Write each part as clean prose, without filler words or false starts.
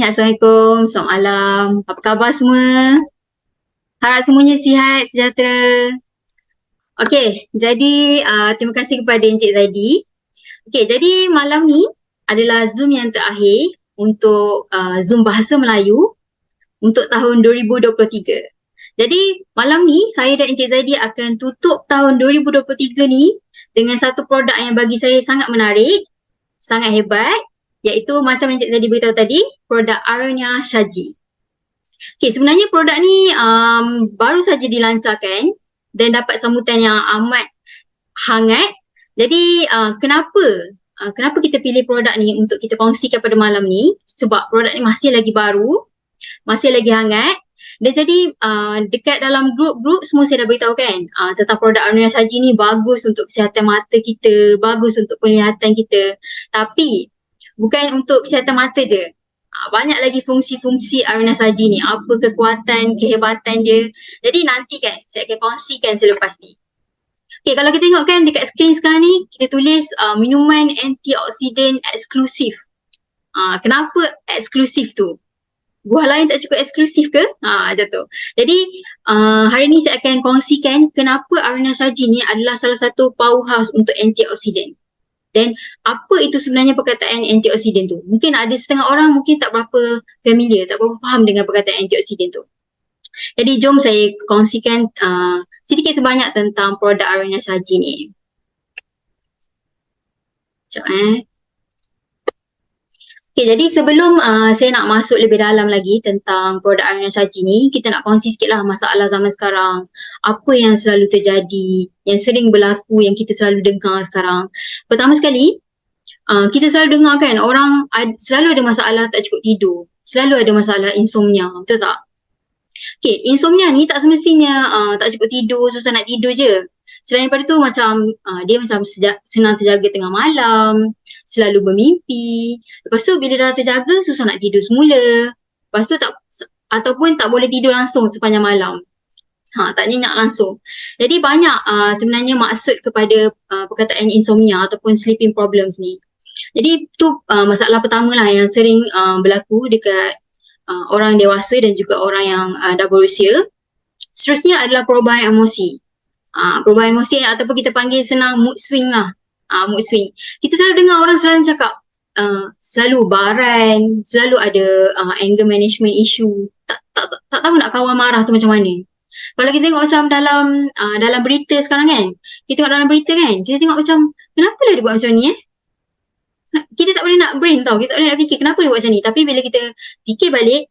Assalamualaikum, selamat malam. Apa khabar semua? Harap semuanya sihat, sejahtera. Okey, jadi terima kasih kepada Encik Zaidi. Okey, jadi malam ni adalah Zoom yang terakhir untuk Zoom Bahasa Melayu untuk tahun 2023. Jadi malam ni saya dan Encik Zaidi akan tutup tahun 2023 ni dengan satu produk yang bagi saya sangat menarik, sangat hebat, iaitu macam Encik Zaidi beritahu tadi, produk Arunia Shaji. Okay, sebenarnya produk ni baru saja dilancarkan dan dapat sambutan yang amat hangat. Jadi kenapa kita pilih produk ni untuk kita kongsikan pada malam ni? Sebab produk ni masih lagi baru, masih lagi hangat. Dan jadi dekat dalam grup-grup semua saya dah beritahu kan tentang produk Arunia Shaji ni bagus untuk kesihatan mata kita, bagus untuk penglihatan kita. Tapi bukan untuk kesihatan mata je. Banyak lagi fungsi-fungsi Arunia Shaji ni. Apa kekuatan, kehebatan dia. Jadi nanti kan saya akan kongsikan selepas ni. Okay, kalau kita tengok kan dekat skrin sekarang ni, kita tulis minuman antioksidan eksklusif. Kenapa eksklusif tu? Buah lain tak cukup eksklusif ke? Macam tu. Jadi hari ni saya akan kongsikan kenapa Arunia Shaji ni adalah salah satu powerhouse untuk antioksidan. Dan apa itu sebenarnya perkataan antioksidan tu? Mungkin ada setengah orang mungkin tak berapa familiar, tak berapa faham dengan perkataan antioksidan tu. Jadi jom saya kongsikan sedikit sebanyak tentang produk Arunia Shaji ni. Sekejap Okay, jadi sebelum saya nak masuk lebih dalam lagi tentang produk Arunia Shaji ni, kita nak kongsi sikit lah masalah zaman sekarang. Apa yang selalu terjadi, yang sering berlaku, yang kita selalu dengar sekarang. Pertama sekali, kita selalu dengar kan orang selalu ada masalah tak cukup tidur. Selalu ada masalah insomnia, betul tak? Okay, insomnia ni tak semestinya tak cukup tidur, susah nak tidur je. Selain daripada tu macam dia macam senang terjaga tengah malam, selalu bermimpi. Lepas tu bila dah terjaga susah nak tidur semula. Lepas tu ataupun tak boleh tidur langsung sepanjang malam. Tak nyenyak langsung. Jadi banyak sebenarnya maksud kepada perkataan insomnia ataupun sleeping problems ni. Jadi tu masalah pertama lah yang sering berlaku dekat orang dewasa dan juga orang yang dah berusia. Seterusnya adalah perubahan emosi. Perubahan emosi ataupun kita panggil senang mood swing lah. Mood swing. Kita selalu dengar orang selalu cakap selalu baran, selalu ada anger management issue. Tak tahu nak kawal marah tu macam mana. Kalau kita tengok macam dalam berita sekarang kan, kita tengok dalam berita kan, kita tengok macam kenapa lah dia buat macam ni kita tak boleh nak brain tau, kita tak boleh nak fikir kenapa dia buat macam ni. Tapi bila kita fikir balik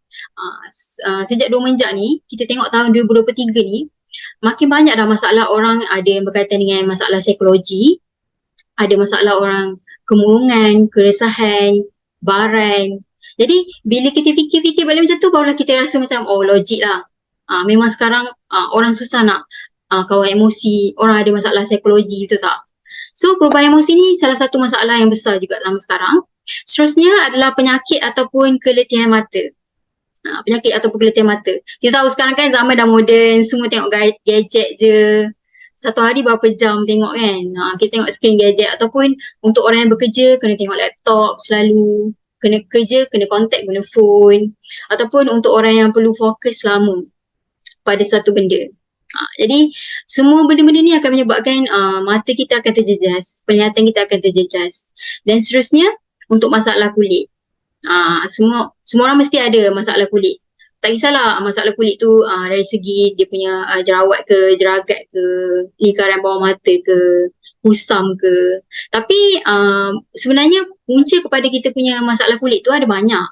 sejak 2 menjak ni, kita tengok tahun 2023 ni, makin banyak dah masalah orang ada yang berkaitan dengan masalah psikologi, ada masalah orang kemurungan, keresahan, baran. Jadi bila kita fikir-fikir balik macam tu, barulah kita rasa macam logik lah. Memang sekarang orang susah nak kawal emosi, orang ada masalah psikologi, betul tak? So perubahan emosi ni salah satu masalah yang besar juga zaman sekarang. Seterusnya adalah penyakit ataupun keletihan mata. Penyakit ataupun keletihan mata. Kita tahu sekarang kan zaman dah moden, semua tengok gadget je. Satu hari berapa jam tengok kan. Kita tengok skrin gadget ataupun untuk orang yang bekerja kena tengok laptop selalu. Kena kerja, kena kontak guna phone. Ataupun untuk orang yang perlu fokus lama pada satu benda. Jadi semua benda-benda ni akan menyebabkan mata kita akan terjejas, penglihatan kita akan terjejas. Dan seterusnya untuk masalah kulit. Semua orang mesti ada masalah kulit. Tak kisahlah masalah kulit tu dari segi dia punya jerawat ke, jeragat ke, lingkaran bawah mata ke, kusam ke. Tapi sebenarnya punca kepada kita punya masalah kulit tu ada banyak.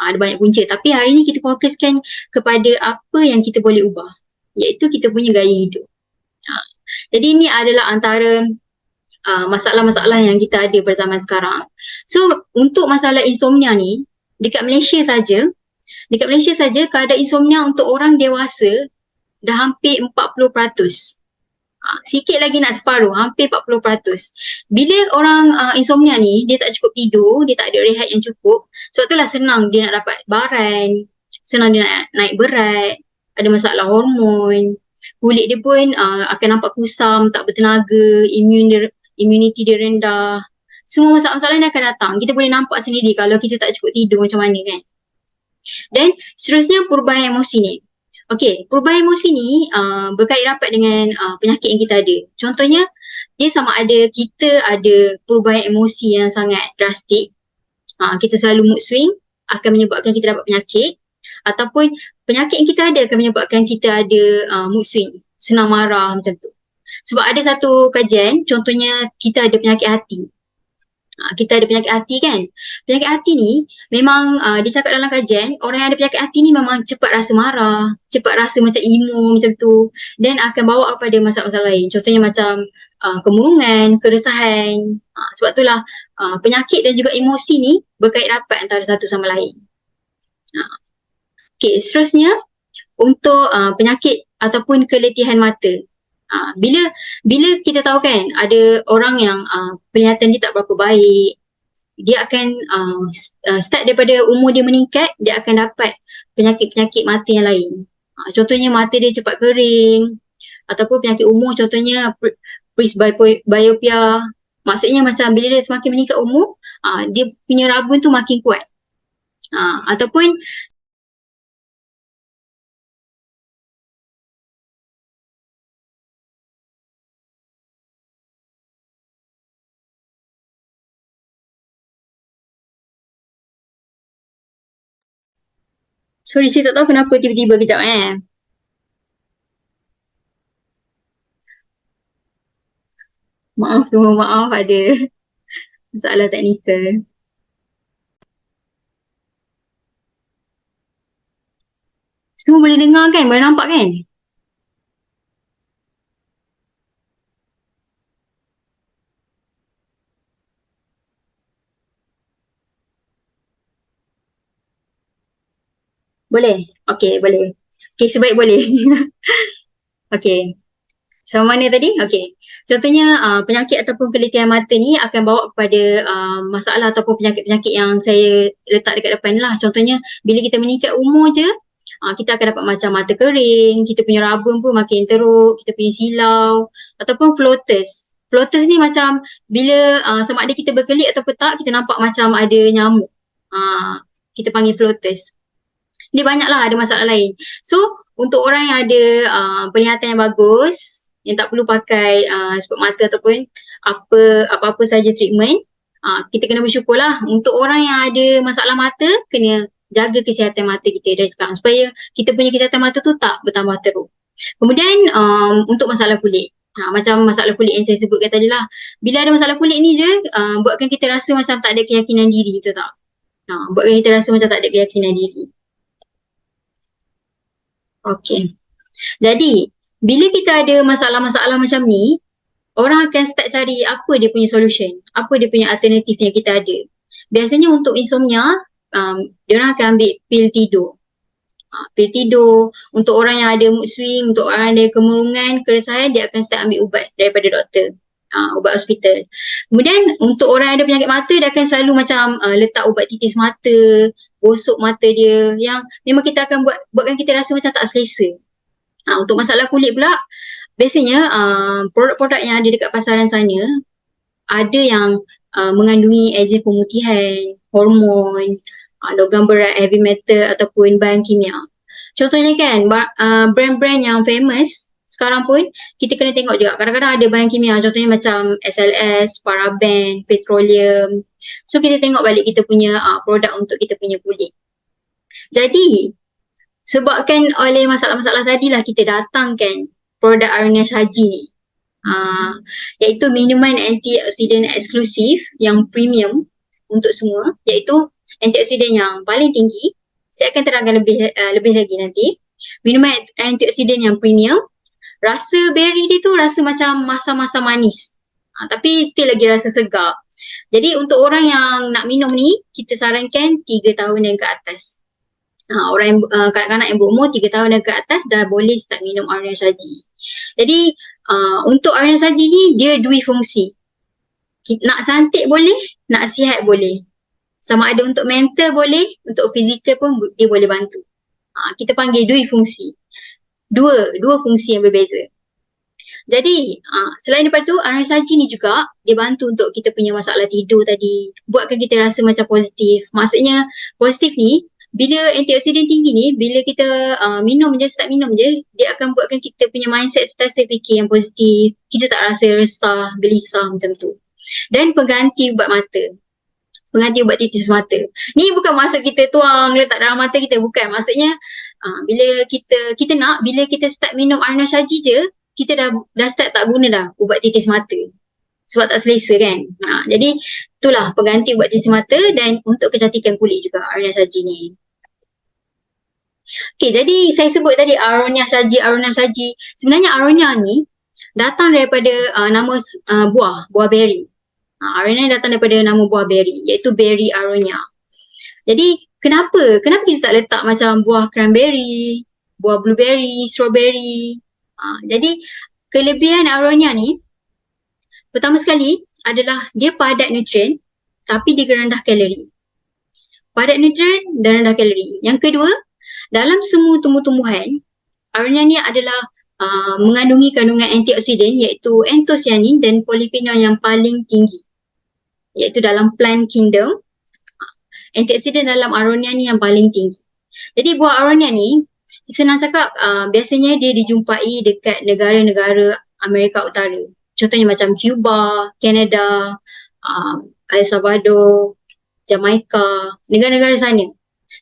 Ada banyak punca. Tapi hari ni kita fokuskan kepada apa yang kita boleh ubah, iaitu kita punya gaya hidup. Jadi ini adalah antara masalah-masalah yang kita ada pada zaman sekarang. So untuk masalah insomnia ni, dekat Malaysia saja keadaan insomnia untuk orang dewasa dah hampir 40%. Sikit lagi nak separuh, hampir 40%. Bila orang insomnia ni, dia tak cukup tidur, dia tak ada rehat yang cukup, sebab itulah senang dia nak dapat baran, senang dia nak naik berat, ada masalah hormon, kulit dia pun akan nampak kusam, tak bertenaga, immunity dia rendah. Semua masalah-masalah ni akan datang. Kita boleh nampak sendiri kalau kita tak cukup tidur macam mana kan. Dan seterusnya perubahan emosi ni. Okey, perubahan emosi ni berkait rapat dengan penyakit yang kita ada. Contohnya, dia sama ada kita ada perubahan emosi yang sangat drastik, kita selalu mood swing, akan menyebabkan kita dapat penyakit, ataupun penyakit yang kita ada akan menyebabkan kita ada mood swing, senang marah macam tu. Sebab ada satu kajian, contohnya kita ada penyakit hati. Kita ada penyakit hati kan. Penyakit hati ni memang dia cakap dalam kajian, orang yang ada penyakit hati ni memang cepat rasa marah, cepat rasa macam emo macam tu, dan akan bawa kepada masalah-masalah lain. Contohnya macam kemurungan, keresahan. Sebab itulah penyakit dan juga emosi ni berkait rapat antara satu sama lain. Okey, seterusnya untuk penyakit ataupun keletihan mata. Bila kita tahu kan ada orang yang penglihatan dia tak berapa baik, dia akan start daripada umur dia meningkat, dia akan dapat penyakit-penyakit mata yang lain. Contohnya mata dia cepat kering, ataupun penyakit umur contohnya presbyopia. Maksudnya macam bila dia semakin meningkat umur, dia punya rabun tu makin kuat. Ataupun sorry, saya tak tahu kenapa tiba-tiba kejap Maaf, semua maaf, ada masalah teknikal. Semua boleh dengar kan? Boleh nampak kan? Boleh? Okey, boleh. Okey, sebaik boleh. Okey. Sama mana tadi? Okey. Contohnya penyakit ataupun keletihan mata ni akan bawa kepada masalah ataupun penyakit-penyakit yang saya letak dekat depan lah. Contohnya bila kita meningkat umur je, kita akan dapat macam mata kering, kita punya rabun pun makin teruk, kita punya silau, ataupun floaters. Floaters ni macam bila sama ada kita berkelip ataupun tak, kita nampak macam ada nyamuk. Kita panggil floaters. Dia banyaklah ada masalah lain. So, untuk orang yang ada penglihatan yang bagus, yang tak perlu pakai spot mata ataupun apa-apa saja treatment, kita kena bersyukurlah. Untuk orang yang ada masalah mata, kena jaga kesihatan mata kita dari sekarang supaya kita punya kesihatan mata tu tak bertambah teruk. Kemudian untuk masalah kulit. Macam masalah kulit yang saya sebutkan tadi lah. Bila ada masalah kulit ni je, buatkan kita rasa macam tak ada keyakinan diri, betul tak? Buatkan kita rasa macam tak ada keyakinan diri. Okey. Jadi, bila kita ada masalah-masalah macam ni, orang akan start cari apa dia punya solution, apa dia punya alternatif yang kita ada. Biasanya untuk insomnia, diorang akan ambil pil tidur. Pil tidur, untuk orang yang ada mood swing, untuk orang yang ada kemurungan, keresahan, dia akan start ambil ubat daripada doktor. Ubat hospital. Kemudian untuk orang yang ada penyakit mata, dia akan selalu macam letak ubat titis mata, gosok mata dia, yang memang kita akan buatkan kita rasa macam tak selesa. Untuk masalah kulit pula, biasanya produk-produk yang ada dekat pasaran sana ada yang mengandungi ejen pemutihan, hormon, logam berat, heavy metal ataupun bahan kimia. Contohnya kan, brand-brand yang famous sekarang pun kita kena tengok juga. Kadang-kadang ada bahan kimia, contohnya macam SLS, paraben, petroleum. So kita tengok balik kita punya produk untuk kita punya kulit. Jadi, sebabkan oleh masalah-masalah tadilah kita datangkan produk Aruna Shaji ni. Iaitu minuman antioksidan eksklusif yang premium untuk semua, iaitu antioksidan yang paling tinggi. Saya akan terangkan lebih lagi nanti. Minuman antioksidan yang premium, rasa berry dia tu rasa macam masa-masa manis. Tapi still lagi rasa segar. Jadi untuk orang yang nak minum ni, kita sarankan 3 tahun dan ke atas. Orang yang kanak-kanak yang berumur 3 tahun dan ke atas dah boleh start minum Aruna Shaji. Jadi untuk Aruna Shaji ni dia dua fungsi. Nak cantik boleh, nak sihat boleh. Sama ada untuk mental boleh, untuk fizikal pun dia boleh bantu. Kita panggil dua fungsi. Dua fungsi yang berbeza. Jadi selain daripada tu, Aruna Shaji ni juga dia bantu untuk kita punya masalah tidur tadi, buatkan kita rasa macam positif. Maksudnya positif ni bila antioksidan tinggi ni, bila kita minum je, start minum je, dia akan buatkan kita punya mindset sentiasa fikir yang positif. Kita tak rasa resah, gelisah macam tu. Dan pengganti ubat mata. Pengganti ubat titis mata. Ni bukan maksud kita tuang letak dalam mata kita, bukan. Maksudnya bila kita nak, bila kita start minum Aruna Shaji je, kita dah start tak guna dah ubat titis mata. Sebab tak selesa kan. Jadi itulah pengganti ubat titis mata dan untuk kecantikan kulit juga Aruna Shaji ni. Okay, jadi saya sebut tadi Aruna Shaji. Sebenarnya Aruna ni datang daripada nama buah berry. Aruna datang daripada nama buah berry, iaitu berry aronia. Jadi kenapa kita tak letak macam buah cranberry, buah blueberry, strawberry. Jadi kelebihan aronia ni, pertama sekali adalah dia padat nutrien tapi dia rendah kalori. Padat nutrien dan rendah kalori. Yang kedua, dalam semua tumbuh-tumbuhan, aronia ni adalah mengandungi kandungan antioksidan iaitu anthocyanin dan polyphenol yang paling tinggi. Iaitu dalam plant kingdom, antioksidan dalam aronia ni yang paling tinggi. Jadi buah aronia ni, senang cakap, biasanya dia dijumpai dekat negara-negara Amerika Utara. Contohnya macam Cuba, Canada, El Salvador, Jamaica, negara-negara sana.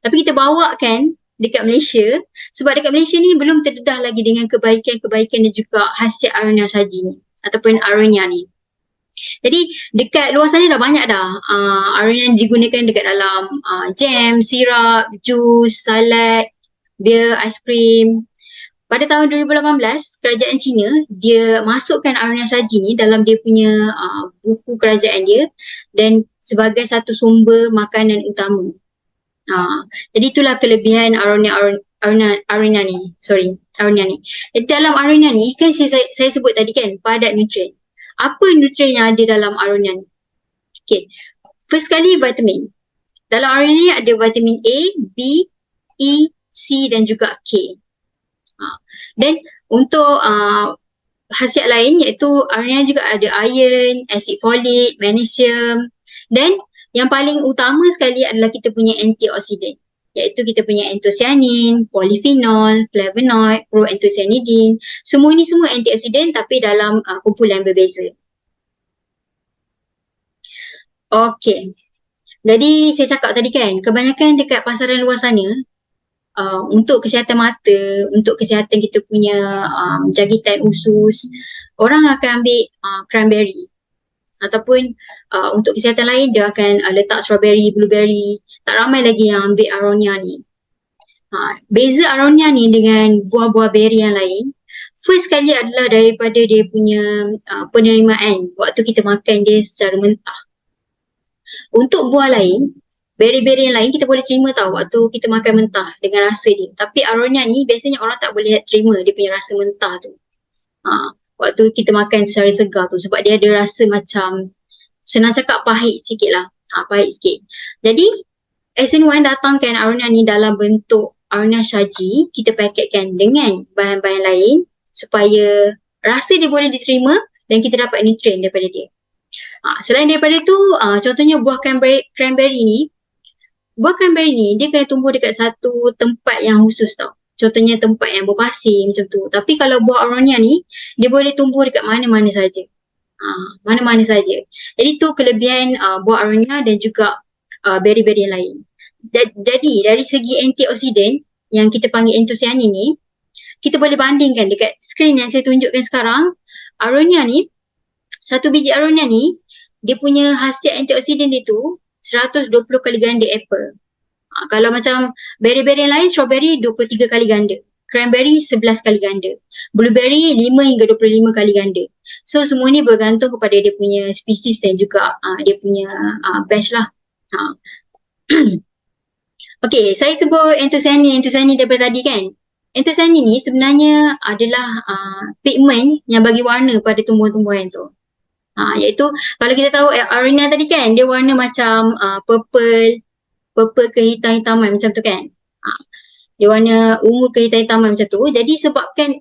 Tapi kita bawakan dekat Malaysia, sebab dekat Malaysia ni belum terdedah lagi dengan kebaikan-kebaikan dan juga khasiat Aruna Shaji ni ataupun aronia ni. Jadi dekat luar sana dah banyak dah aronia yang digunakan dekat dalam jam, sirap, jus, salad, bir, aiskrim. Pada tahun 2018, kerajaan China dia masukkan Aruna Shaji ni dalam dia punya buku kerajaan dia dan sebagai satu sumber makanan utama. Jadi itulah kelebihan aronia ni. Aronia ni. Dalam aronia ni kan saya sebut tadi kan, padat nutrien. Apa nutrien yang ada dalam aronia ni? Okay. First kali vitamin. Dalam aronia ni ada vitamin A, B, E, C dan juga K. Dan untuk khasiat lain iaitu aronia juga ada iron, asid folik, magnesium dan yang paling utama sekali adalah kita punya antioksidan. Iaitu kita punya anthocyanin, polyphenol, flavonoid, proanthocyanidin. Semua ni semua antioksidan tapi dalam kumpulan berbeza. Okey. Jadi saya cakap tadi kan, kebanyakan dekat pasaran luar sana, untuk kesihatan mata, untuk kesihatan kita punya jangkitan usus, orang akan ambil cranberry. Ataupun untuk kesihatan lain dia akan letak strawberry, blueberry. Tak ramai lagi yang ambil aronia ni. Beza aronia ni dengan buah-buah berry yang lain, first kali adalah daripada dia punya penerimaan waktu kita makan dia secara mentah. Untuk buah lain, berry-berry yang lain kita boleh terima tau waktu kita makan mentah dengan rasa dia. Tapi aronia ni biasanya orang tak boleh terima dia punya rasa mentah tu. Waktu kita makan secara segar tu sebab dia ada rasa macam, senang cakap pahit sikit lah. Pahit sikit. Jadi SN1 datangkan aronia ni dalam bentuk Aruna Shaji, kita paketkan dengan bahan-bahan lain supaya rasa dia boleh diterima dan kita dapat nutrien daripada dia. Selain daripada tu, contohnya buah cranberry ni, dia kena tumbuh dekat satu tempat yang khusus tau. Contohnya tempat yang berpasir macam tu. Tapi kalau buah aronia ni, dia boleh tumbuh dekat mana-mana saja. Mana-mana saja. Jadi tu kelebihan buah aronia dan juga berry-berry yang lain. Jadi dari segi antioksidan yang kita panggil anthocyanin ni, kita boleh bandingkan dekat skrin yang saya tunjukkan sekarang. Aronia ni, satu biji aronia ni, dia punya khasiat antioksidan dia tu 120 kali ganda apple. Kalau macam berry-berry yang lain, strawberry 23 kali ganda. Cranberry 11 kali ganda. Blueberry 5 hingga 25 kali ganda. So semua ni bergantung kepada dia punya spesies dan juga dia punya batch lah. Okay, saya sebut anthocyanin daripada tadi kan. Anthocyanin ni sebenarnya adalah pigment yang bagi warna pada tumbuhan-tumbuhan tu. Iaitu kalau kita tahu aronia tadi kan, dia warna macam purple ke hitam-hitaman macam tu kan. Dia warna ungu ke hitam-hitaman macam tu. Jadi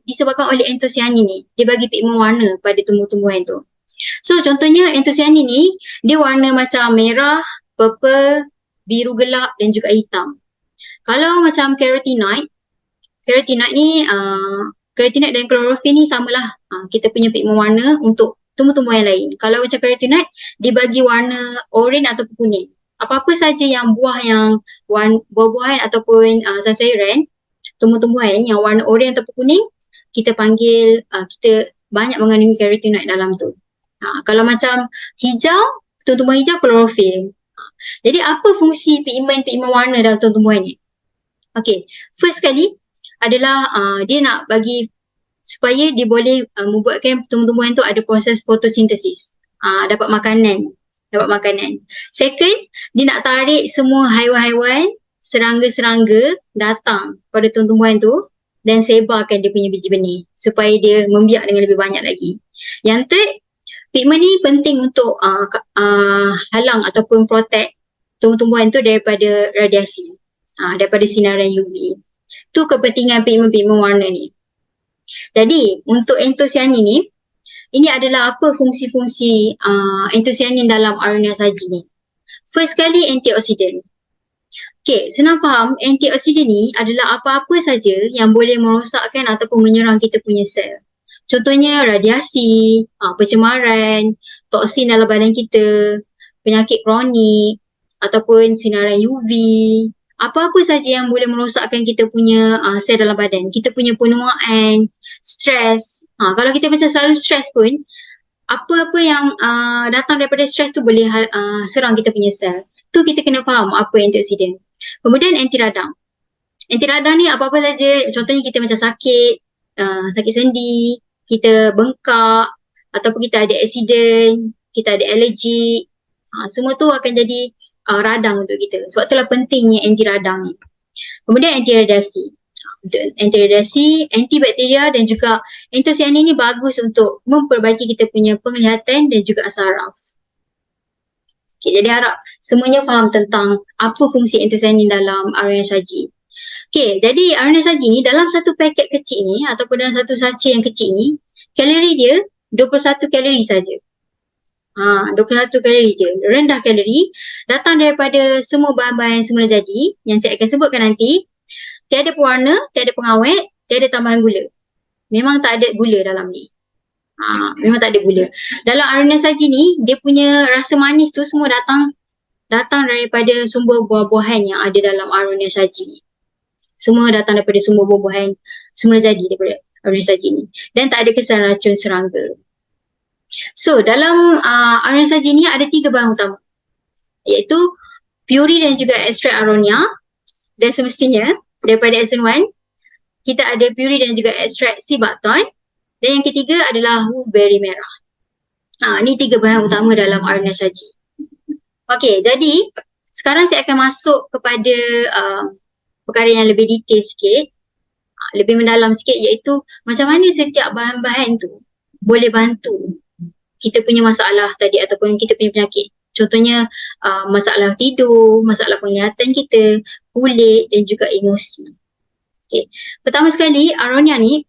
disebabkan oleh anthocyanin ni, dia bagi pigment warna pada tumbuh-tumbuhan tu. So contohnya anthocyanin ni, dia warna macam merah, purple, biru gelap dan juga hitam. Kalau macam carotenoid ni carotenoid dan klorofil ni samalah. Kita punya pigmen warna untuk tumbuh-tumbuhan yang lain. Kalau macam carotenoid, dibagi warna oranye ataupun kuning. Apa-apa saja yang buah-buahan ataupun sayuran, tumbuh-tumbuhan yang warna oranye ataupun kuning, kita panggil, kita banyak mengandungi carotenoid dalam tu. Kalau macam hijau, tumbuh-tumbuhan hijau, klorofil. Jadi apa fungsi pigmen warna dalam tumbuh-tumbuhan ni? Okay, first sekali adalah dia nak bagi supaya dia boleh membuatkan tumbuh-tumbuhan tu ada proses fotosintesis, dapat makanan. Second, dia nak tarik semua haiwan-haiwan, serangga-serangga datang pada tumbuh-tumbuhan tu dan sebarkan dia punya biji benih supaya dia membiak dengan lebih banyak lagi. Yang third, pigmen ni penting untuk halang ataupun protect tumbuh-tumbuhan tu daripada radiasi, daripada sinaran UV. Tu kepentingan pigmen warna ni. Jadi untuk antosianin ni, ini adalah apa fungsi-fungsi antosianin dalam aronia saji ni. First kali, antioksidan. Okay, senang faham, antioksidan ni adalah apa-apa saja yang boleh merosakkan ataupun menyerang kita punya sel. Contohnya radiasi, pencemaran, toksin dalam badan kita, penyakit kronik ataupun sinaran UV. Apa-apa saja yang boleh merosakkan kita punya sel dalam badan, kita punya penuaan, stres. Kalau kita macam selalu stres pun, apa-apa yang datang daripada stres tu boleh serang kita punya sel. Tu kita kena faham apa antioksidan. Kemudian anti radang. Anti radang ni apa-apa saja, contohnya kita macam sakit sendi, kita bengkak, ataupun kita ada aksiden, kita ada alergi. Semua tu akan jadi radang untuk kita. Sebab itulah pentingnya anti radang ni. Kemudian anti radiasi. Untuk anti radiasi, antibakteria dan juga antosianin ni bagus untuk memperbaiki kita punya penglihatan dan juga saraf. Okay, jadi harap semuanya faham tentang apa fungsi antosianin dalam aronia saji. Okay, jadi aronia saji ni dalam satu paket kecil ni ataupun dalam satu sachet yang kecil ni, kalori dia 21 kalori saja. 21 kalori je, rendah kalori, datang daripada semua bahan-bahan semula jadi yang saya akan sebutkan nanti. Tiada pewarna, tiada pengawet, tiada tambahan gula. Memang tak ada gula dalam ni. Memang tak ada gula. Dalam aronia saji ni, dia punya rasa manis tu semua datang daripada sumber buah-buahan yang ada dalam aronia saji ni. Semua datang daripada sumber buah-buahan semula jadi daripada aronia saji ni. Dan tak ada kesan racun serangga. So, dalam aronia saji ni ada 3 bahan utama, iaitu puri dan juga ekstrak aronia. Dan semestinya daripada SN1 kita ada puri dan juga ekstrak sibakton. Dan yang ketiga adalah wolfberry merah. Ni 3 bahan utama dalam aronia saji. Okey, jadi sekarang saya akan masuk kepada perkara yang lebih detail sikit, lebih mendalam sikit, iaitu macam mana setiap bahan-bahan tu boleh bantu kita punya masalah tadi ataupun kita punya penyakit. Contohnya masalah tidur, masalah penglihatan kita, kulit dan juga emosi. Okay. Pertama sekali, aronia ni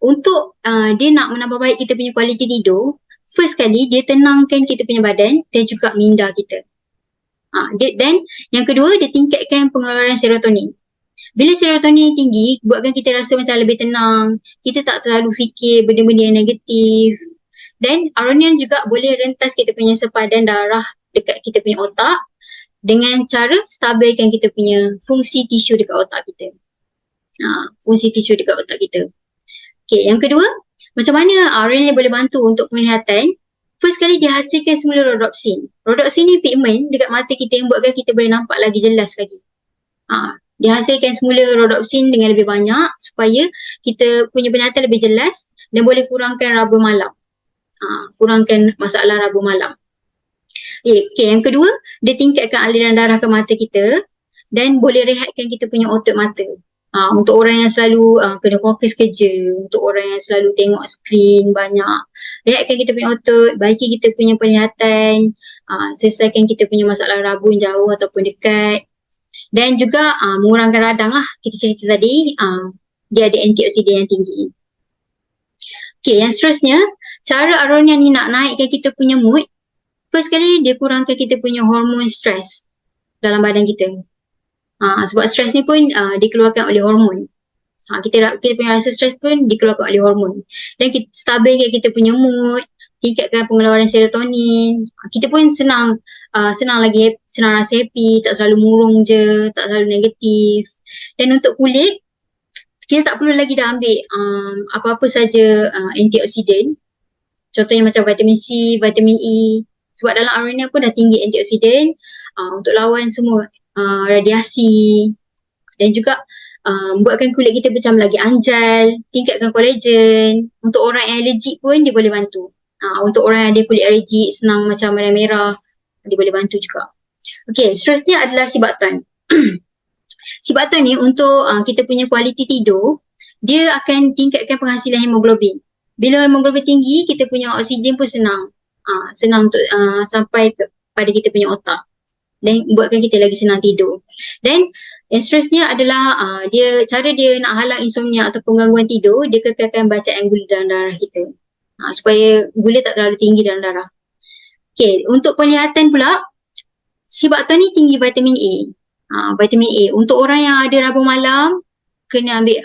untuk dia nak menambah baik kita punya kualiti tidur, first kali dia tenangkan kita punya badan dan juga minda kita. Dan yang kedua, dia tingkatkan pengeluaran serotonin. Bila serotonin tinggi, buatkan kita rasa macam lebih tenang, kita tak terlalu fikir benda-benda yang negatif. Dan aronia juga boleh rentas kita punya sepadan darah dekat kita punya otak dengan cara stabilkan kita punya fungsi tisu dekat otak kita. Fungsi tisu dekat otak kita. Okay, yang kedua, macam mana aronia boleh bantu untuk penglihatan? First kali dia hasilkan semula rhodopsin. Rhodopsin ni pigmen dekat mata kita yang buatkan kita boleh nampak lagi jelas lagi. Dia hasilkan semula rhodopsin dengan lebih banyak supaya kita punya penglihatan lebih jelas dan boleh kurangkan raba malam. Kurangkan masalah raba malam. Okay, yang kedua, dia tingkatkan aliran darah ke mata kita dan boleh rehatkan kita punya otot mata. Untuk orang yang selalu kena fokus kerja, untuk orang yang selalu tengok skrin banyak, rehatkan kita punya otot, baiki kita punya penglihatan, selesaikan kita punya masalah rabun jauh ataupun dekat. Dan juga mengurangkan radang lah. Kita cerita tadi, dia ada antioksidan yang tinggi. Okay, yang seterusnya, cara aronia ni nak naikkan kita punya mood, first kali dia kurangkan kita punya hormon stres dalam badan kita. Sebab stres ni pun dikeluarkan oleh hormon. Kita punya rasa stres pun dikeluarkan oleh hormon. Dan kita stabilkan kita punya mood, tingkatkan pengeluaran serotonin. Kita pun senang rasa happy, tak selalu murung je, tak selalu negatif. Dan untuk kulit, kita tak perlu lagi dah ambil apa-apa saja antioksidan. Contohnya macam vitamin C, vitamin E. Sebab dalam arena pun dah tinggi antioksidan untuk lawan semua radiasi. Dan juga buatkan kulit kita macam lagi anjal, tingkatkan kolagen. Untuk orang yang alergik pun dia boleh bantu. Untuk orang yang ada kulit alergik, senang macam merah-merah, dia boleh bantu juga. Okay, seterusnya adalah sibatan. Sibatan ni untuk kita punya kualiti tidur, dia akan tingkatkan penghasilan hemoglobin. Bila hemoglobin tinggi, kita punya oksigen pun senang. Senang untuk sampai pada kita punya otak. Dan buatkan kita lagi senang tidur. Dan yang seterusnya adalah cara dia nak halang insomnia atau gangguan tidur, dia kekalkan bacaan gula dalam darah kita. Supaya gula tak terlalu tinggi dalam darah. Okay, untuk penglihatan pula, sibatan ni tinggi vitamin A. Vitamin A. Untuk orang yang ada rabung malam, kena ambil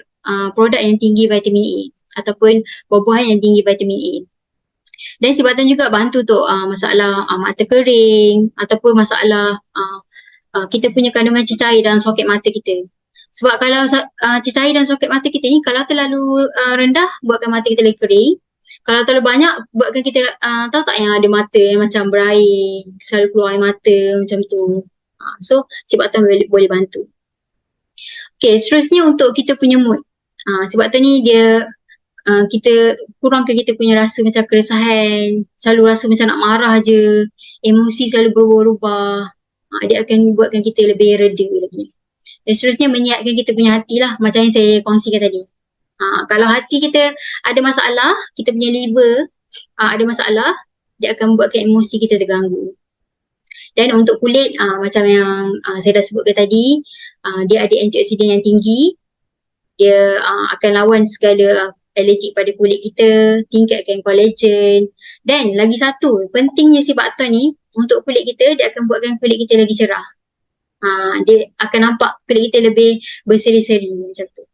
produk yang tinggi vitamin A ataupun buah-buahan yang tinggi vitamin A. Dan sibatan juga bantu untuk masalah mata kering ataupun masalah kita punya kandungan cecair dalam soket mata kita. Sebab kalau cecair dalam soket mata kita ni kalau terlalu rendah, buatkan mata kita lagi kering. Kalau terlalu banyak, buatkan kita tahu tak yang ada mata yang macam berair, selalu keluar air mata macam tu. So sibatan boleh bantu. Okay, seterusnya untuk kita punya mood. Sibatan ni dia kita kurangkan kita punya rasa macam keresahan, selalu rasa macam nak marah je, emosi selalu berubah-ubah. Dia akan buatkan kita lebih reda lagi. Dan seterusnya menyihatkan kita punya hati lah, macam yang saya kongsikan tadi. Kalau hati kita ada masalah, kita punya liver ada masalah, dia akan buatkan emosi kita terganggu. Dan untuk kulit, macam yang saya dah sebutkan tadi, dia ada antioksidan yang tinggi, dia akan lawan segala alergik pada kulit kita, tingkatkan kolagen. Dan lagi satu, pentingnya sibatan ni untuk kulit kita, dia akan buatkan kulit kita lagi cerah. Dia akan nampak kulit kita lebih berseri-seri macam tu.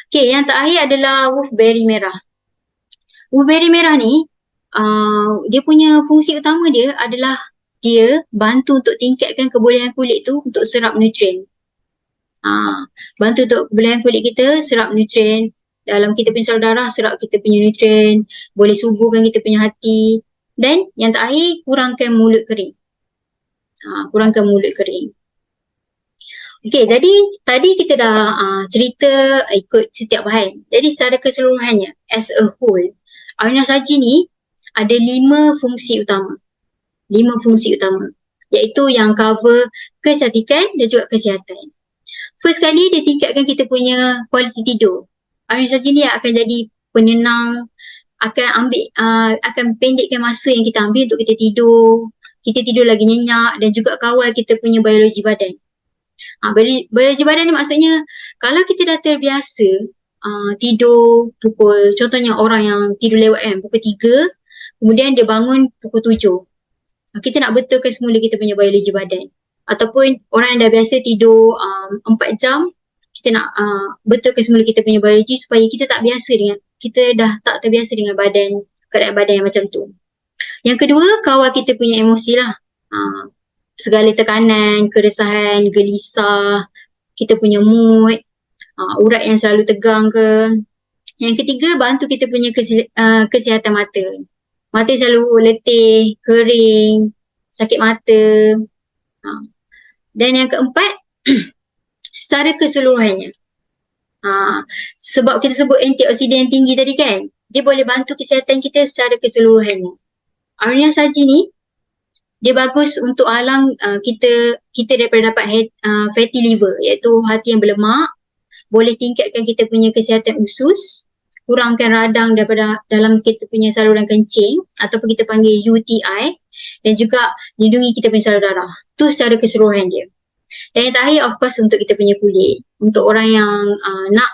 Okay, yang terakhir adalah wolfberry merah. Wolfberry merah ni, dia punya fungsi utama dia adalah dia bantu untuk tingkatkan kebolehan kulit tu untuk serap nutrien. Bantu untuk kebolehan kulit kita serap nutrien. Dalam kita punya saluran darah, serap kita punya nutrien, boleh suburkan kita punya hati. Dan yang terakhir, kurangkan mulut kering. Kurangkan mulut kering. Okay, jadi tadi kita dah cerita ikut setiap bahan. Jadi secara keseluruhannya, as a whole, Aruna Saji ni ada 5 fungsi utama. 5 fungsi utama. Iaitu yang cover kecantikan dan juga kesihatan. First kali, dia tingkatkan kita punya kualiti tidur. Aruna Saji ni akan jadi penenang, akan pendekkan masa yang kita ambil untuk kita tidur lagi nyenyak dan juga kawal kita punya biologi badan. Biologi badan ni maksudnya kalau kita dah terbiasa tidur pukul, contohnya orang yang tidur lewat pukul 3, kemudian dia bangun pukul 7. Kita nak betulkan semula kita punya biologi badan. Ataupun orang yang dah biasa tidur 4 jam, kita nak betulkan semula kita punya biologi supaya kita dah tak terbiasa dengan keadaan badan yang macam tu. Yang kedua, kawal kita punya emosi lah. Segala tekanan, keresahan, gelisah, kita punya mood, urat yang selalu tegang ke. Yang ketiga, bantu kita punya kesihatan mata. Mata selalu letih, kering, sakit mata. Dan yang keempat, secara keseluruhannya. Sebab kita sebut antioksidan yang tinggi tadi kan, dia boleh bantu kesihatan kita secara keseluruhannya. Aruna Saji ni, dia bagus untuk halang kita daripada dapat fatty liver, iaitu hati yang berlemak, boleh tingkatkan kita punya kesihatan usus, kurangkan radang daripada dalam kita punya saluran kencing ataupun kita panggil UTI, dan juga lindungi kita punya saluran darah. Tu secara keseluruhan dia. Dan yang terakhir of course untuk kita punya kulit. Untuk orang yang nak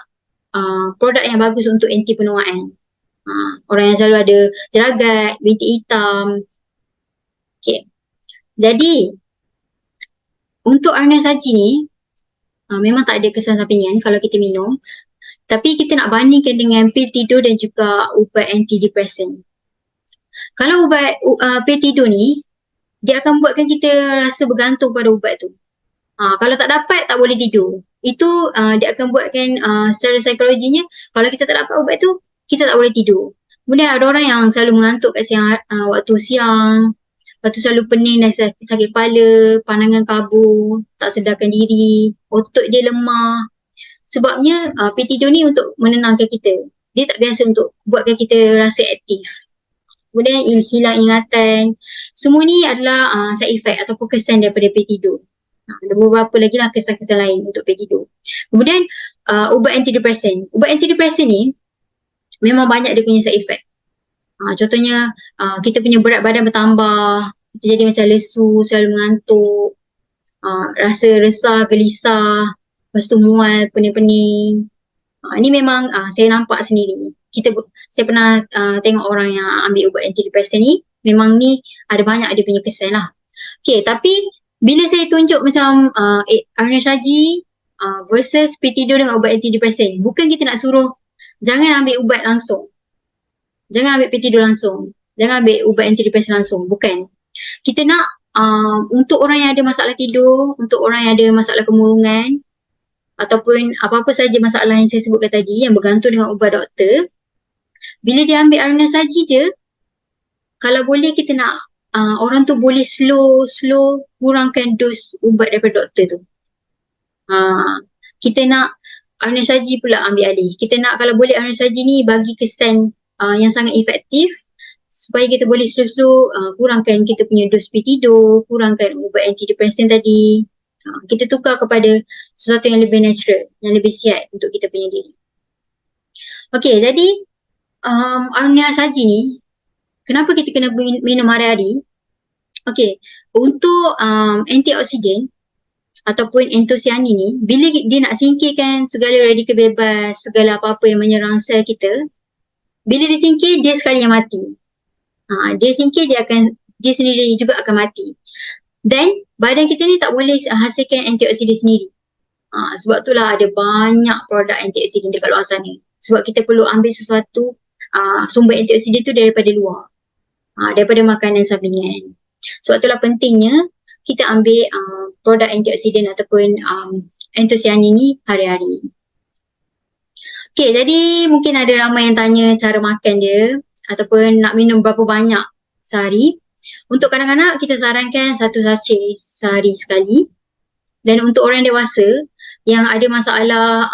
produk yang bagus untuk anti penuaan. Orang yang selalu ada jeragat, bintik hitam. Okay. Jadi untuk Aruna Saji ni, memang tak ada kesan sampingan kalau kita minum. Tapi kita nak bandingkan dengan pil tidur dan juga ubat antidepresan. Kalau ubat pil tidur ni, dia akan buatkan kita rasa bergantung pada ubat tu. Kalau tak dapat, tak boleh tidur. Itu dia akan buatkan secara psikologinya, kalau kita tak dapat ubat tu, kita tak boleh tidur. Kemudian ada orang yang selalu mengantuk kat waktu siang, lepas tu selalu pening dan sakit kepala, pandangan kabur, tak sedarkan diri, otot dia lemah. Sebabnya pil tidur ni untuk menenangkan kita. Dia tak biasa untuk buatkan kita rasa aktif. Kemudian hilang ingatan. Semua ni adalah side effect ataupun kesan daripada pil tidur. Ada beberapa lagi lah kesan-kesan lain untuk pil tidur. Kemudian ubat antidepresan. Ubat antidepresan ni memang banyak dia punya side effect. Contohnya kita punya berat badan bertambah, kita jadi macam lesu, selalu mengantuk, rasa resah, gelisah, lepas tu mual, pening-pening. Ini memang saya nampak sendiri. Saya pernah tengok orang yang ambil ubat antidepresan ni, memang ni ada banyak dia punya kesan lah. Okay, tapi bila saya tunjuk macam Aruna Shaji versus pil tidur dengan ubat antidepresan, bukan kita nak suruh jangan ambil ubat langsung. Jangan ambil pil tidur langsung. Jangan ambil ubat antidepresan langsung. Bukan. Kita nak untuk orang yang ada masalah tidur, untuk orang yang ada masalah kemurungan, ataupun apa-apa saja masalah yang saya sebutkan tadi yang bergantung dengan ubat doktor, bila dia ambil Aruna Shaji je, kalau boleh kita nak orang tu boleh slow kurangkan dos ubat daripada doktor tu. Kita nak Aruna Shaji pula ambil alih. Kita nak kalau boleh Aruna Shaji ni bagi kesan yang sangat efektif supaya kita boleh slow kurangkan kita punya dos pil tidur, kurangkan ubat antidepresan tadi. Kita tukar kepada sesuatu yang lebih natural, yang lebih sihat untuk kita punya diri. Okay, jadi Aruna Shaji ni, kenapa kita kena minum hari-hari? Okay, untuk antioksidan ataupun antosianin ni, bila dia nak singkirkan segala radikal bebas, segala apa-apa yang menyerang sel kita, bila dia singkir, dia sekali yang mati. Dia singkir, dia sendiri juga akan mati. Dan badan kita ni tak boleh hasilkan antioksidan sendiri. Sebab itulah ada banyak produk antioksidan dekat luar sana. Sebab kita perlu ambil sesuatu sumber antioksidan tu daripada luar. Daripada makanan sampingan. Sebab itulah pentingnya kita ambil produk antioksidan ataupun antosianin ni hari-hari. Okay, jadi mungkin ada ramai yang tanya cara makan dia ataupun nak minum berapa banyak sehari. Untuk kanak-kanak, kita sarankan 1 sachet sehari sekali. Dan untuk orang dewasa yang ada masalah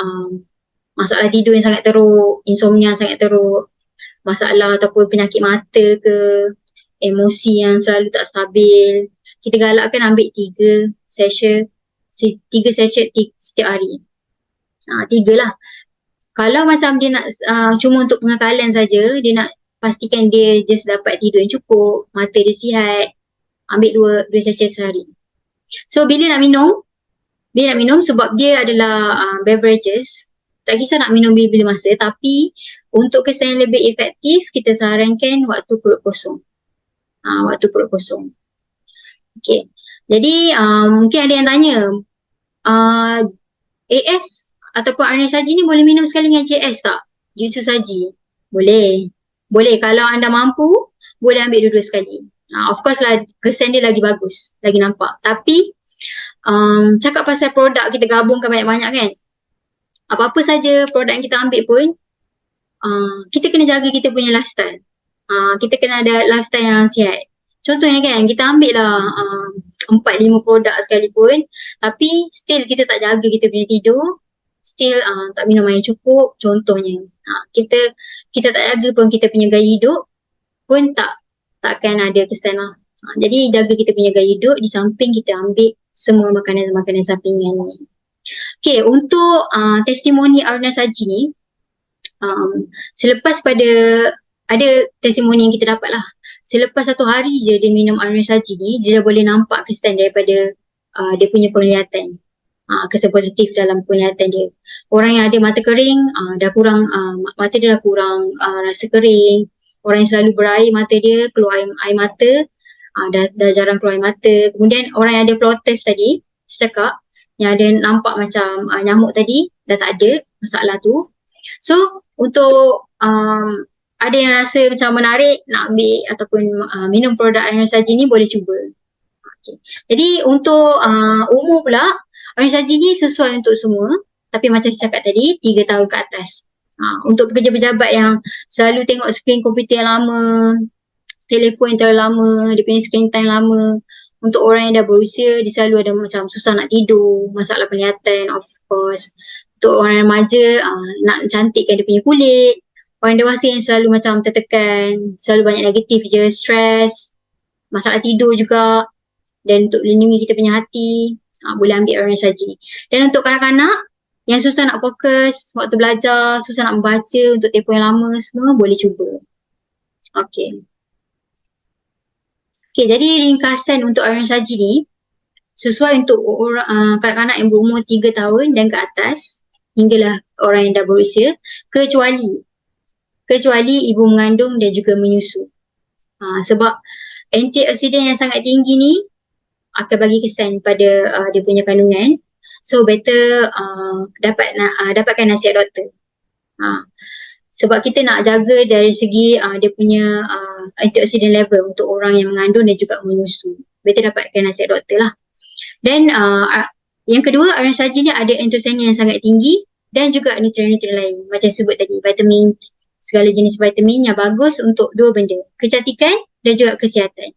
tidur yang sangat teruk, insomnia sangat teruk, masalah ataupun penyakit mata ke, emosi yang selalu tak stabil, kita galakkan ambil 3 sachet setiap hari. 3 lah. Kalau macam dia nak cuma untuk pengekalan saja, dia nak pastikan dia just dapat tidur yang cukup, mata dia sihat, ambil 2 sachet sehari. So bila nak minum sebab dia adalah beverages, tak kisah nak minum bila masa, tapi untuk kesan yang lebih efektif, kita sarankan waktu perut kosong. Waktu perut kosong. Okay. Jadi mungkin ada yang tanya, AS ataupun Aruna Shaji ni boleh minum sekali dengan JS tak? Jus saji. Boleh. Kalau anda mampu, boleh ambil dua-dua sekali. Of course lah, kesan dia lagi bagus, lagi nampak. Tapi cakap pasal produk kita gabungkan banyak-banyak kan. Apa-apa saja produk yang kita ambil pun, kita kena jaga kita punya lifestyle. Kita kena ada lifestyle yang sihat. Contohnya kan, kita ambil lah 4-5 produk sekalipun, tapi still kita tak jaga kita punya tidur, still tak minum air cukup, contohnya. Kita tak jaga pun kita punya gaya hidup, pun takkan ada kesan lah. Jadi jaga kita punya gaya hidup, di samping kita ambil semua makanan-makanan sampingan ni. Okay, untuk testimoni Aruna Shaji ni, selepas pada, ada testimoni yang kita dapat lah. Selepas 1 hari je dia minum Aruna Shaji ni, dia dah boleh nampak kesan daripada dia punya penglihatan. Kesan positif dalam penglihatan dia. Orang yang ada mata kering, dah kurang, mata dia dah kurang rasa kering. Orang yang selalu berair mata dia, keluar air mata, dah jarang keluar air mata. Kemudian orang yang ada flow test tadi, saya cakap, yang ada nampak macam nyamuk tadi dah tak ada masalah tu. So untuk ada yang rasa macam menarik nak ambil ataupun minum produk Iron Saji ni boleh cuba. Okay. Jadi untuk umur pula, Iron Saji ni sesuai untuk semua, tapi macam saya cakap tadi 3 tahun ke atas. Untuk pekerja-pejabat yang selalu tengok skrin komputer yang lama, telefon yang terlalu lama, dia punya screen time lama. Untuk orang yang dah berusia, dia selalu ada macam susah nak tidur, masalah penglihatan of course. Untuk orang remaja, nak cantikkan dia punya kulit. Orang dewasa yang selalu macam tertekan, selalu banyak negatif je, stres, masalah tidur juga. Dan untuk melindungi kita punya hati, boleh ambil Iron Saji. Dan untuk kanak-kanak yang susah nak fokus waktu belajar, susah nak membaca untuk tempoh yang lama, semua boleh cuba. Okay. Okay, jadi ringkasan untuk Iron Saji ni sesuai untuk kanak-kanak yang berumur 3 tahun dan ke atas hinggalah orang yang dah berusia, kecuali ibu mengandung dan juga menyusu. Sebab antioksidan yang sangat tinggi ni akan bagi kesan pada dia punya kandungan. So better dapatkan nasihat doktor. Sebab kita nak jaga dari segi dia punya antioksidan level untuk orang yang mengandung dan juga menyusu. Better dapatkan nasihat doktor lah. Dan yang kedua, Iron Saji ni ada antioksidan yang sangat tinggi dan juga nutrien-nutrien lain. Macam sebut tadi, vitamin, segala jenis vitamin yang bagus untuk 2 benda. Kecantikan dan juga kesihatan.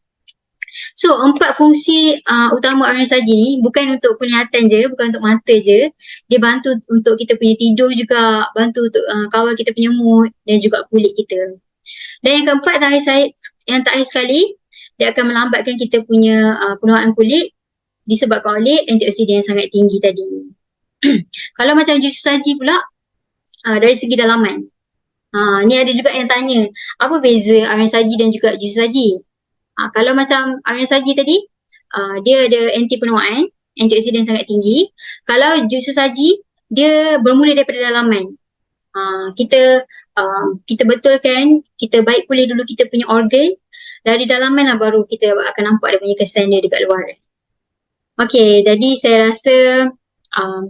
So 4 fungsi utama Iron Saji ni bukan untuk penglihatan je, bukan untuk mata je. Dia bantu untuk kita punya tidur juga, bantu untuk kawal kita punya mood dan juga kulit kita. Dan yang keempat, yang terakhir sekali, dia akan melambatkan kita punya penuaan kulit disebabkan oleh antioksidan yang sangat tinggi tadi. Kalau macam jus saji pula, dari segi dalaman. Ni ada juga yang tanya, apa beza Iron Saji dan juga jus saji? Kalau macam Iron Saji tadi, dia ada anti penuaan, antioksidan sangat tinggi. Kalau jus saji, dia bermula daripada dalaman. Kita betulkan, kita baik pulih dulu kita punya organ. Dari dalaman lah baru kita akan nampak dia punya kesan dia dekat luar. Okay, jadi saya rasa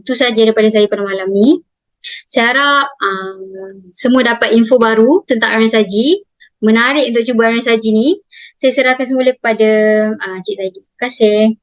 tu saja daripada saya pada malam ni. Saya harap semua dapat info baru tentang Iron Saji. Menarik untuk cuba Iron Saji ni. Saya serahkan semula kepada Cik Zaidi. Terima kasih.